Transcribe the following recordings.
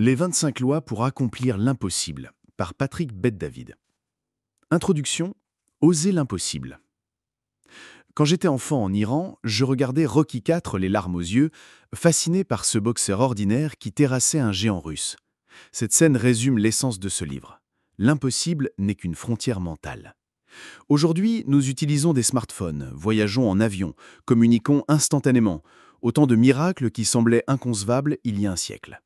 Les 25 lois pour accomplir l'impossible, par Patrick Bet-David. Introduction. Oser l'impossible. Quand j'étais enfant en Iran, je regardais Rocky IV les larmes aux yeux, fasciné par ce boxeur ordinaire qui terrassait un géant russe. Cette scène résume l'essence de ce livre. L'impossible n'est qu'une frontière mentale. Aujourd'hui, nous utilisons des smartphones, voyageons en avion, communiquons instantanément, autant de miracles qui semblaient inconcevables il y a un siècle.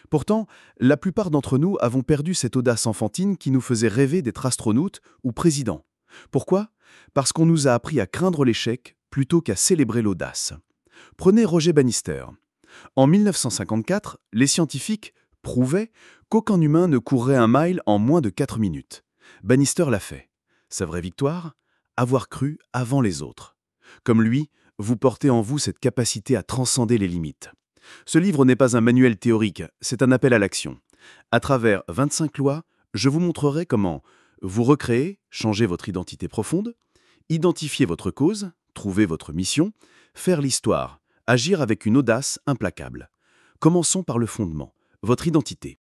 Pourtant, la plupart d'entre nous avons perdu cette audace enfantine qui nous faisait rêver d'être astronaute ou président. Pourquoi ? Parce qu'on nous a appris à craindre l'échec plutôt qu'à célébrer l'audace. Prenez Roger Bannister. En 1954, les scientifiques prouvaient qu'aucun humain ne courrait un mile en moins de 4 minutes. Bannister l'a fait. Sa vraie victoire ? Avoir cru avant les autres. Comme lui, vous portez en vous cette capacité à transcender les limites. Ce livre n'est pas un manuel théorique, c'est un appel à l'action. À travers 25 lois, je vous montrerai comment vous recréer, changer votre identité profonde, identifier votre cause, trouver votre mission, faire l'histoire, agir avec une audace implacable. Commençons par le fondement, votre identité.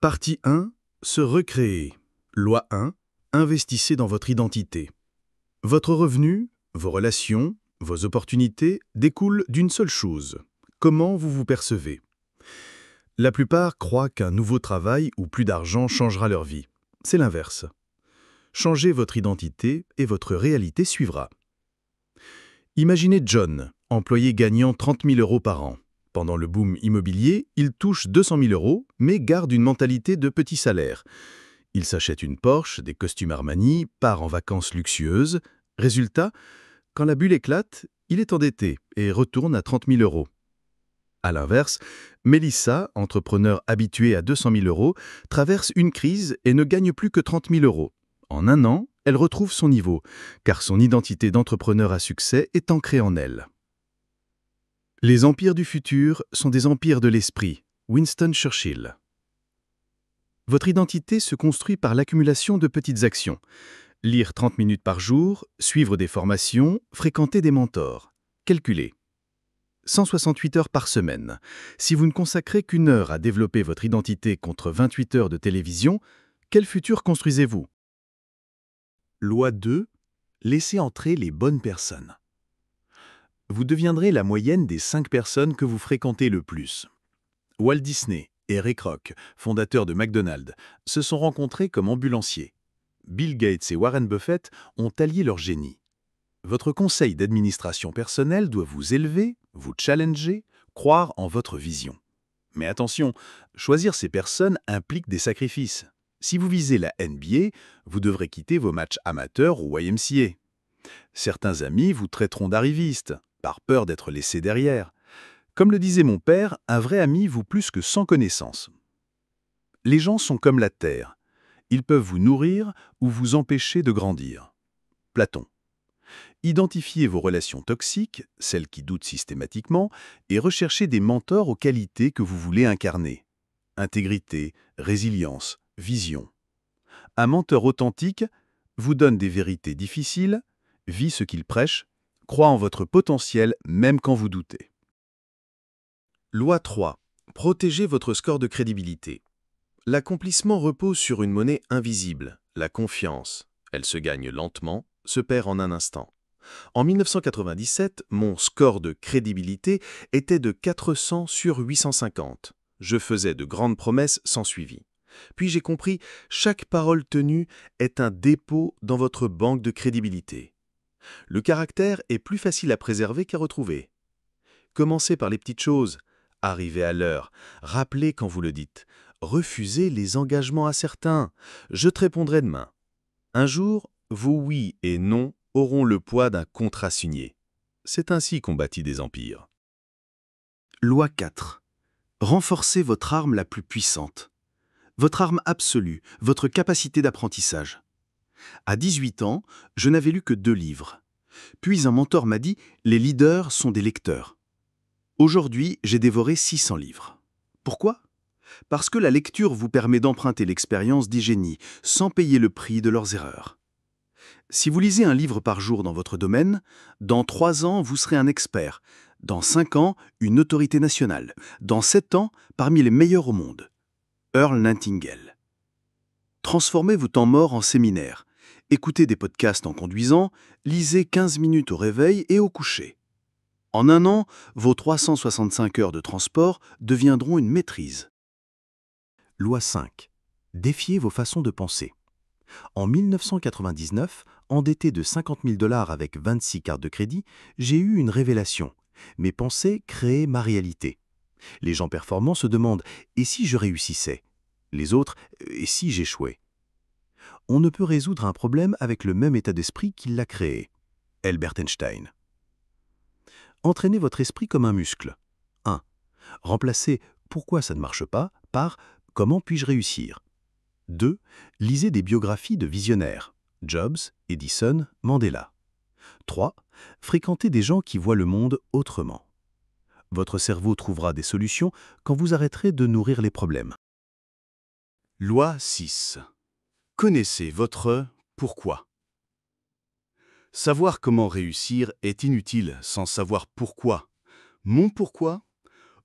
Partie 1. Se recréer. Loi 1. Investissez dans votre identité. Votre revenu, vos relations, vos opportunités découlent d'une seule chose. Comment vous vous percevez ? La plupart croient qu'un nouveau travail ou plus d'argent changera leur vie. C'est l'inverse. Changez votre identité et votre réalité suivra. Imaginez John, employé gagnant 30 000 € par an. Pendant le boom immobilier, il touche 200 000 € mais garde une mentalité de petit salaire. Il s'achète une Porsche, des costumes Armani, part en vacances luxueuses. Résultat, quand la bulle éclate, il est endetté et retourne à 30 000 €. À l'inverse, Mélissa, entrepreneur habituée à 200 000 €, traverse une crise et ne gagne plus que 30 000 €. En un an, elle retrouve son niveau, car son identité d'entrepreneur à succès est ancrée en elle. Les empires du futur sont des empires de l'esprit. Winston Churchill. Votre identité se construit par l'accumulation de petites actions. Lire 30 minutes par jour, suivre des formations, fréquenter des mentors. Calculez. 168 heures par semaine. Si vous ne consacrez qu'une heure à développer votre identité contre 28 heures de télévision, quel futur construisez-vous ? Loi 2. Laissez entrer les bonnes personnes. Vous deviendrez la moyenne des 5 personnes que vous fréquentez le plus. Walt Disney et Ray Kroc, fondateurs de McDonald's, se sont rencontrés comme ambulanciers. Bill Gates et Warren Buffett ont allié leur génie. Votre conseil d'administration personnelle doit vous élever, vous challenger, croire en votre vision. Mais attention, choisir ces personnes implique des sacrifices. Si vous visez la NBA, vous devrez quitter vos matchs amateurs ou YMCA. Certains amis vous traiteront d'arriviste, par peur d'être laissés derrière. Comme le disait mon père, un vrai ami vaut plus que 100 connaissances. Les gens sont comme la terre. Ils peuvent vous nourrir ou vous empêcher de grandir. Platon. Identifiez vos relations toxiques, celles qui doutent systématiquement, et recherchez des mentors aux qualités que vous voulez incarner. Intégrité, résilience, vision. Un mentor authentique vous donne des vérités difficiles, vit ce qu'il prêche, croit en votre potentiel même quand vous doutez. Loi 3. Protégez votre score de crédibilité. L'accomplissement repose sur une monnaie invisible, la confiance. Elle se gagne lentement, se perd en un instant. En 1997, mon score de crédibilité était de 400 sur 850. Je faisais de grandes promesses sans suivi. Puis j'ai compris, chaque parole tenue est un dépôt dans votre banque de crédibilité. Le caractère est plus facile à préserver qu'à retrouver. Commencez par les petites choses. Arrivez à l'heure. Rappelez quand vous le dites. Refusez les engagements incertains. Je te répondrai demain. Un jour, vos oui et non auront le poids d'un contrat signé. C'est ainsi qu'on bâtit des empires. Loi 4. Renforcez votre arme la plus puissante. Votre arme absolue, votre capacité d'apprentissage. À 18 ans, je n'avais lu que 2 livres. Puis un mentor m'a dit « Les leaders sont des lecteurs ». Aujourd'hui, j'ai dévoré 600 livres. Pourquoi ? Parce que la lecture vous permet d'emprunter l'expérience des génies sans payer le prix de leurs erreurs. Si vous lisez un livre par jour dans votre domaine, dans 3 ans, vous serez un expert. Dans 5 ans, une autorité nationale. Dans 7 ans, parmi les meilleurs au monde. Earl Nightingale. Transformez vos temps morts en séminaires. Écoutez des podcasts en conduisant, lisez 15 minutes au réveil et au coucher. En un an, vos 365 heures de transport deviendront une maîtrise. Loi 5. Défiez vos façons de penser. En 1999, endetté de 50 000 $ avec 26 cartes de crédit, j'ai eu une révélation. Mes pensées créaient ma réalité. Les gens performants se demandent « et si je réussissais ?» Les autres « et si j'échouais ?» On ne peut résoudre un problème avec le même état d'esprit qui l'a créé. Albert Einstein. Entraînez votre esprit comme un muscle. 1. Remplacez « pourquoi ça ne marche pas » par « comment puis-je réussir ?» 2. Lisez des biographies de visionnaires. Jobs, Edison, Mandela. 3. Fréquentez des gens qui voient le monde autrement. Votre cerveau trouvera des solutions quand vous arrêterez de nourrir les problèmes. Loi 6. Connaissez votre pourquoi. Savoir comment réussir est inutile sans savoir pourquoi. Mon pourquoi ?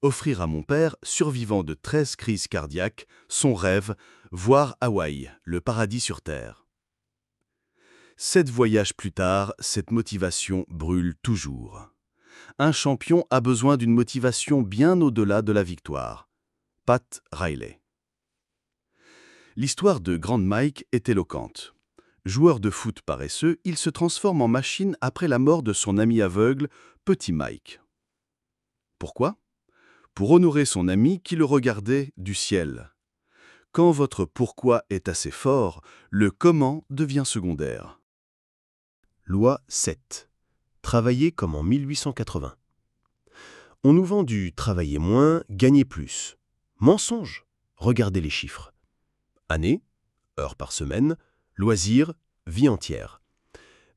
Offrir à mon père, survivant de 13 crises cardiaques, son rêve, voir Hawaï, le paradis sur Terre. 7 voyages plus tard, cette motivation brûle toujours. Un champion a besoin d'une motivation bien au-delà de la victoire. Pat Riley. L'histoire de Grand Mike est éloquente. Joueur de foot paresseux, il se transforme en machine après la mort de son ami aveugle, Petit Mike. Pourquoi ? Pour honorer son ami qui le regardait du ciel. Quand votre pourquoi est assez fort, le comment devient secondaire. Loi 7. Travailler comme en 1880. On nous vend du travailler moins, gagner plus. Mensonge. Regardez les chiffres. Année, heures par semaine, loisirs, vie entière.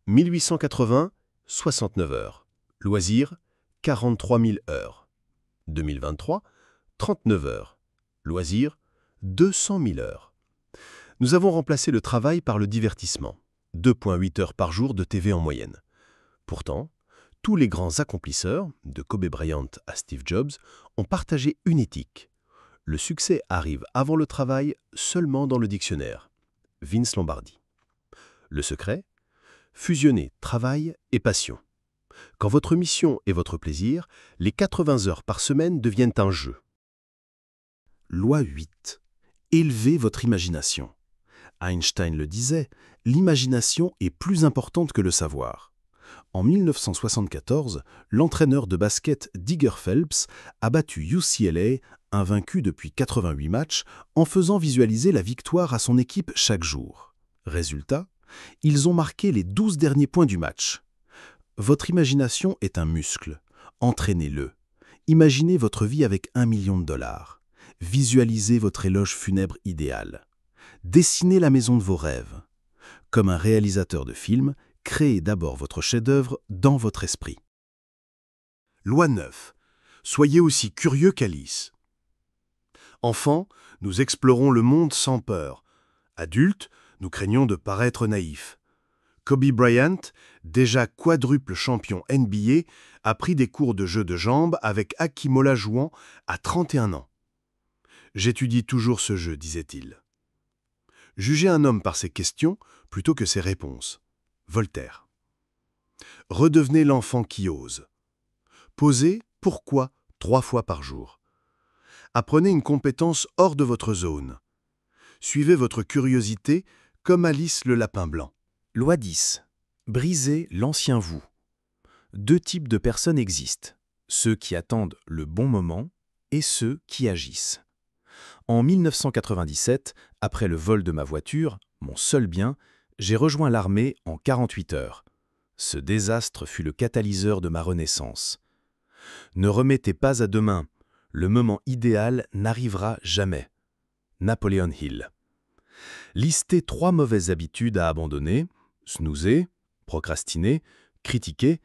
1880, 69 heures. Loisirs, 43 000 heures. 2023, 39 heures. Loisirs, 200 000 heures. Nous avons remplacé le travail par le divertissement. 2,8 heures par jour de TV en moyenne. Pourtant, tous les grands accomplisseurs, de Kobe Bryant à Steve Jobs, ont partagé une éthique. Le succès arrive avant le travail seulement dans le dictionnaire. Vince Lombardi. Le secret ? Fusionner travail et passion. Quand votre mission est votre plaisir, les 80 heures par semaine deviennent un jeu. Loi 8. Élevez votre imagination. Einstein le disait, l'imagination est plus importante que le savoir. En 1974, l'entraîneur de basket Digger Phelps a battu UCLA, invaincu depuis 88 matchs, en faisant visualiser la victoire à son équipe chaque jour. Résultat, ils ont marqué les 12 derniers points du match. Votre imagination est un muscle. Entraînez-le. Imaginez votre vie avec 1 million de dollars. Visualisez votre éloge funèbre idéal. Dessinez la maison de vos rêves. Comme un réalisateur de film, créez d'abord votre chef-d'œuvre dans votre esprit. Loi 9. Soyez aussi curieux qu'Alice. Enfants, nous explorons le monde sans peur. Adultes, nous craignons de paraître naïfs. Kobe Bryant, déjà quadruple champion NBA, a pris des cours de jeu de jambes avec Hakim Olajuwon à 31 ans. « J'étudie toujours ce jeu », disait-il. Jugez un homme par ses questions plutôt que ses réponses. Voltaire. Redevenez l'enfant qui ose. Posez « pourquoi » 3 fois par jour. Apprenez une compétence hors de votre zone. Suivez votre curiosité comme Alice le lapin blanc. Loi 10. Brisez l'ancien vous. 2 types de personnes existent. Ceux qui attendent le bon moment et ceux qui agissent. En 1997, après le vol de ma voiture, mon seul bien, j'ai rejoint l'armée en 48 heures. Ce désastre fut le catalyseur de ma renaissance. Ne remettez pas à demain. Le moment idéal n'arrivera jamais. Napoléon Hill. Listez 3 mauvaises habitudes à abandonner, snoozer, procrastiner, critiquer,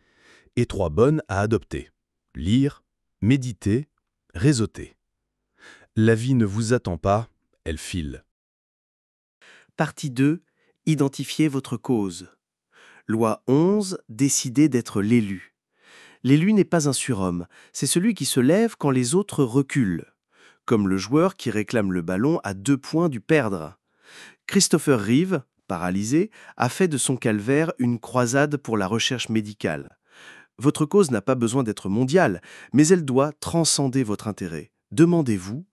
et 3 bonnes à adopter. Lire, méditer, réseauter. La vie ne vous attend pas, elle file. Partie 2. Identifiez votre cause. Loi 11. Décidez d'être l'élu. L'élu n'est pas un surhomme, c'est celui qui se lève quand les autres reculent, comme le joueur qui réclame le ballon à 2 points du perdre. Christopher Reeve, paralysé, a fait de son calvaire une croisade pour la recherche médicale. Votre cause n'a pas besoin d'être mondiale, mais elle doit transcender votre intérêt. Demandez-vous,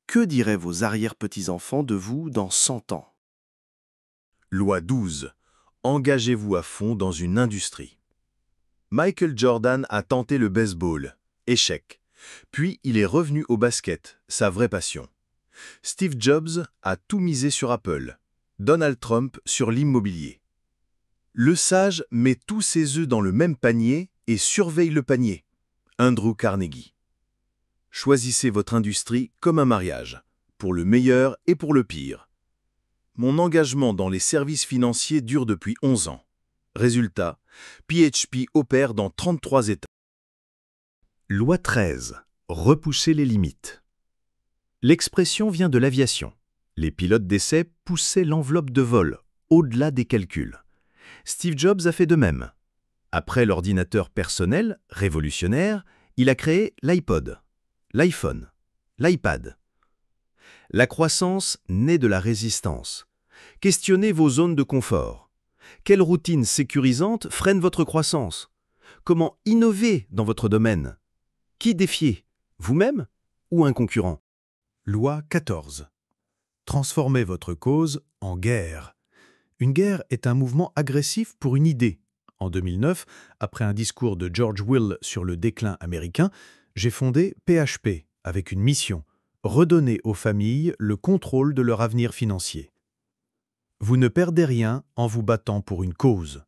que diraient vos arrière-petits-enfants de vous dans 100 ans? Loi 12. Engagez-vous à fond dans une industrie. Michael Jordan a tenté le baseball. Échec. Puis il est revenu au basket, sa vraie passion. Steve Jobs a tout misé sur Apple. Donald Trump sur l'immobilier. Le sage met tous ses œufs dans le même panier et surveille le panier. Andrew Carnegie. Choisissez votre industrie comme un mariage, pour le meilleur et pour le pire. Mon engagement dans les services financiers dure depuis 11 ans. Résultat, PHP opère dans 33 États. Loi 13. Repousser les limites. L'expression vient de l'aviation. Les pilotes d'essai poussaient l'enveloppe de vol, au-delà des calculs. Steve Jobs a fait de même. Après l'ordinateur personnel, révolutionnaire, il a créé l'iPod, l'iPhone, l'iPad. La croissance naît de la résistance. Questionnez vos zones de confort. Quelle routine sécurisante freine votre croissance? Comment innover dans votre domaine? Qui défier? Vous-même ou un concurrent? Loi 14. Transformez votre cause en guerre. Une guerre est un mouvement agressif pour une idée. En 2009, après un discours de George Will sur le déclin américain, j'ai fondé PHP avec une mission: redonner aux familles le contrôle de leur avenir financier. Vous ne perdez rien en vous battant pour une cause.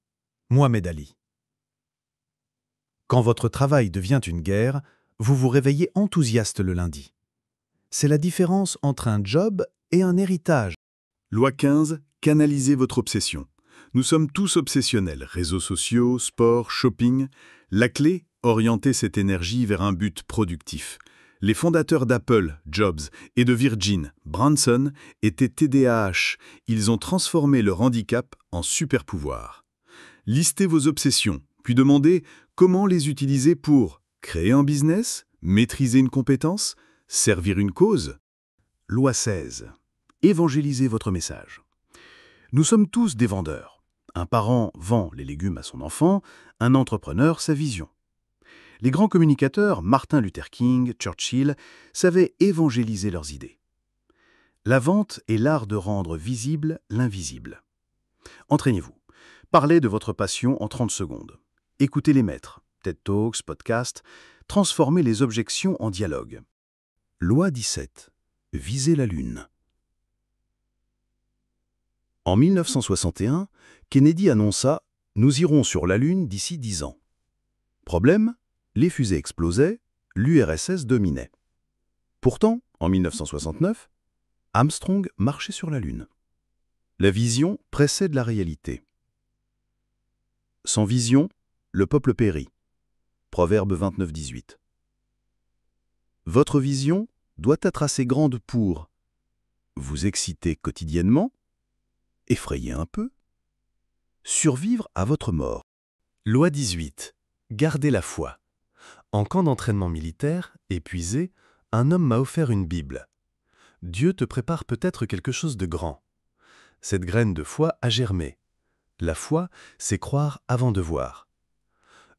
Mohamed Ali. Quand votre travail devient une guerre, vous vous réveillez enthousiaste le lundi. C'est la différence entre un job et un héritage. Loi 15. Canalisez votre obsession. Nous sommes tous obsessionnels. Réseaux sociaux, sport, shopping. La clé, orienter cette énergie vers un but productif. Les fondateurs d'Apple, Jobs, et de Virgin, Branson, étaient TDAH. Ils ont transformé leur handicap en super-pouvoir. Listez vos obsessions, puis demandez comment les utiliser pour créer un business, maîtriser une compétence, servir une cause. Loi 16. Évangélisez votre message. Nous sommes tous des vendeurs. Un parent vend les légumes à son enfant, un entrepreneur sa vision. Les grands communicateurs, Martin Luther King, Churchill, savaient évangéliser leurs idées. La vente est l'art de rendre visible l'invisible. Entraînez-vous. Parlez de votre passion en 30 secondes. Écoutez les maîtres, TED Talks, podcasts, transformez les objections en dialogue. Loi 17. Visez la Lune. En 1961, Kennedy annonça « Nous irons sur la Lune d'ici 10 ans ». Problème, les fusées explosaient, l'URSS dominait. Pourtant, en 1969, Armstrong marchait sur la Lune. La vision précède la réalité. Sans vision, le peuple périt. Proverbe 29-18. Votre vision doit être assez grande pour vous exciter quotidiennement, effrayer un peu, survivre à votre mort. Loi 18. Gardez la foi. En camp d'entraînement militaire, épuisé, un homme m'a offert une Bible. Dieu te prépare peut-être quelque chose de grand. Cette graine de foi a germé. La foi, c'est croire avant de voir.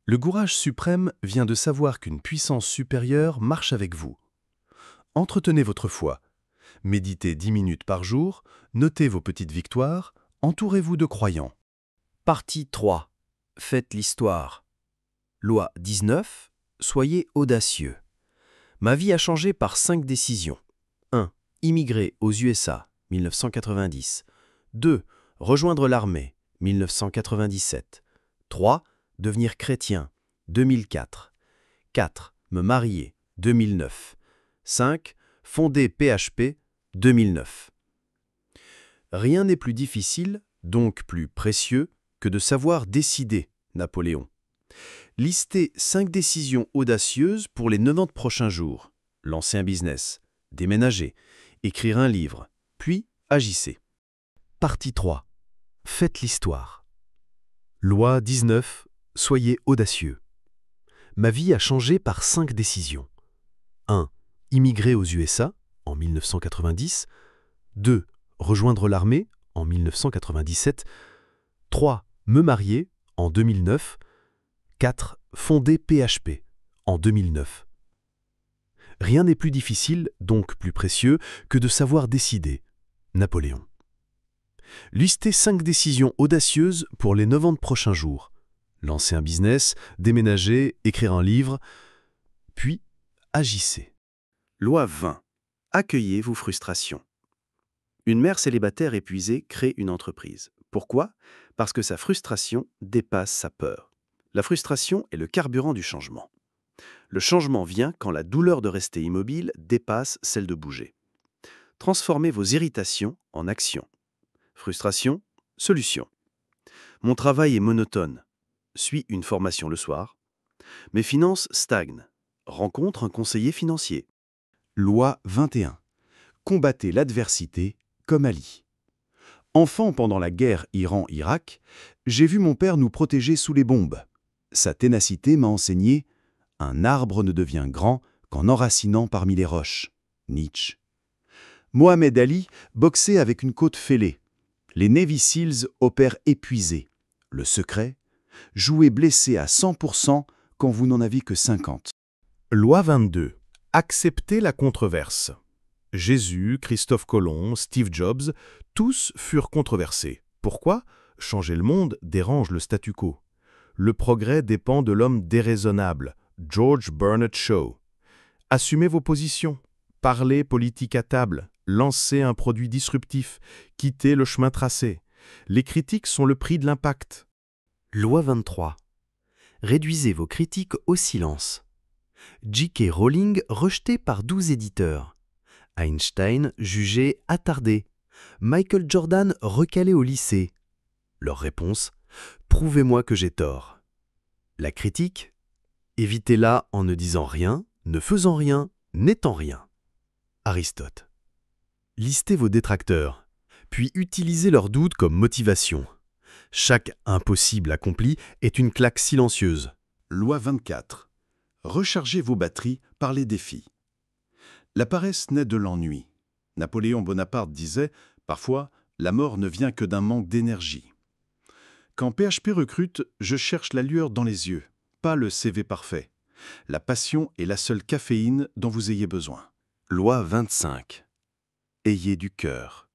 Le courage suprême vient de savoir qu'une puissance supérieure marche avec vous. Entretenez votre foi. Méditez 10 minutes par jour, notez vos petites victoires, entourez-vous de croyants. Partie 3. Faites l'histoire. Loi 19. Soyez audacieux. Ma vie a changé par 5 décisions. 1. Immigrer aux USA, 1990. 2. Rejoindre l'armée, 1997. 3. Devenir chrétien, 2004. 4. Me marier, 2009. 5. Fonder PHP, 2009. Rien n'est plus difficile, donc plus précieux, que de savoir décider, Napoléon. Listez 5 décisions audacieuses pour les 90 prochains jours. Lancer un business, déménager, écrire un livre, puis agissez. Partie 3. Faites l'histoire. Loi 19. Soyez audacieux. Ma vie a changé par 5 décisions. 1. Immigrer aux USA en 1990. 2. Rejoindre l'armée en 1997. 3. Me marier en 2009. 4. Fonder PHP en 2009. Rien n'est plus difficile, donc plus précieux, que de savoir décider. Napoléon. Listez 5 décisions audacieuses pour les 90 prochains jours. Lancer un business, déménager, écrire un livre, puis agissez. Loi 20. Accueillez vos frustrations. Une mère célibataire épuisée crée une entreprise. Pourquoi? Parce que sa frustration dépasse sa peur. La frustration est le carburant du changement. Le changement vient quand la douleur de rester immobile dépasse celle de bouger. Transformez vos irritations en actions. Frustration, solution. Mon travail est monotone. Suis une formation le soir. Mes finances stagnent. Rencontre un conseiller financier. Loi 21. Combattez l'adversité comme Ali. Enfant pendant la guerre Iran-Irak, j'ai vu mon père nous protéger sous les bombes. Sa ténacité m'a enseigné « Un arbre ne devient grand qu'en enracinant parmi les roches » Nietzsche. Mohamed Ali boxait avec une côte fêlée. Les Navy Seals opèrent épuisés. Le secret? Jouez blessé à 100% quand vous n'en avez que 50. Loi 22. Acceptez la controverse. Jésus, Christophe Colomb, Steve Jobs, tous furent controversés. Pourquoi? Changer le monde dérange le statu quo. Le progrès dépend de l'homme déraisonnable. George Bernard Shaw. Assumez vos positions. Parlez politique à table. Lancez un produit disruptif. Quittez le chemin tracé. Les critiques sont le prix de l'impact. Loi 23. Réduisez vos critiques au silence. J.K. Rowling rejeté par 12 éditeurs. Einstein jugé attardé. Michael Jordan recalé au lycée. Leur réponse: prouvez-moi que j'ai tort. La critique? Évitez-la en ne disant rien, ne faisant rien, n'étant rien. Aristote. Listez vos détracteurs, puis utilisez leurs doutes comme motivation. Chaque impossible accompli est une claque silencieuse. Loi 24. Rechargez vos batteries par les défis. La paresse naît de l'ennui. Napoléon Bonaparte disait « Parfois, la mort ne vient que d'un manque d'énergie ». Quand PHP recrute, je cherche la lueur dans les yeux, pas le CV parfait. La passion est la seule caféine dont vous ayez besoin. Loi 25. Ayez du cœur.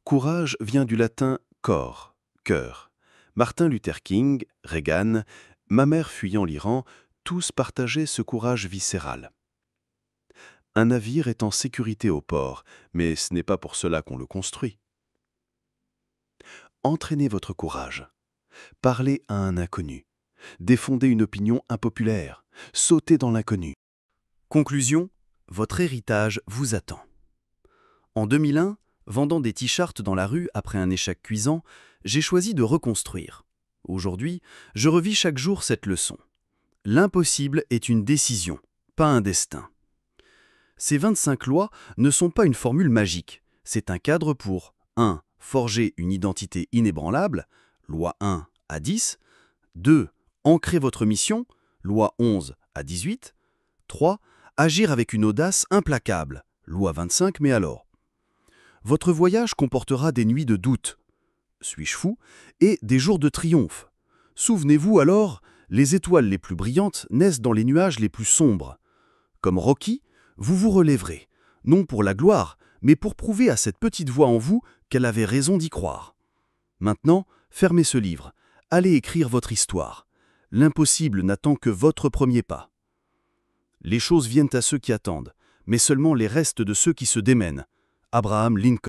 Courage vient du latin cor, cœur. Martin Luther King, Reagan, ma mère fuyant l'Iran, tous partageaient ce courage viscéral. Un navire est en sécurité au port, mais ce n'est pas pour cela qu'on le construit. Entraînez votre courage. Parlez à un inconnu. Défendez une opinion impopulaire. Sautez dans l'inconnu. Conclusion, votre héritage vous attend. En 2001, vendant des t-shirts dans la rue après un échec cuisant, j'ai choisi de reconstruire. Aujourd'hui, je revis chaque jour cette leçon. L'impossible est une décision, pas un destin. Ces 25 lois ne sont pas une formule magique. C'est un cadre pour 1. Forger une identité inébranlable, loi 1 à 10. 2. Ancrer votre mission, loi 11 à 18. 3. Agir avec une audace implacable, loi 25, mais alors. Votre voyage comportera des nuits de doute, suis-je fou, et des jours de triomphe. Souvenez-vous alors, les étoiles les plus brillantes naissent dans les nuages les plus sombres. Comme Rocky, vous vous relèverez, non pour la gloire, mais pour prouver à cette petite voix en vous qu'elle avait raison d'y croire. Maintenant, fermez ce livre, allez écrire votre histoire. L'impossible n'attend que votre premier pas. Les choses viennent à ceux qui attendent, mais seulement les restes de ceux qui se démènent. Abraham Lincoln.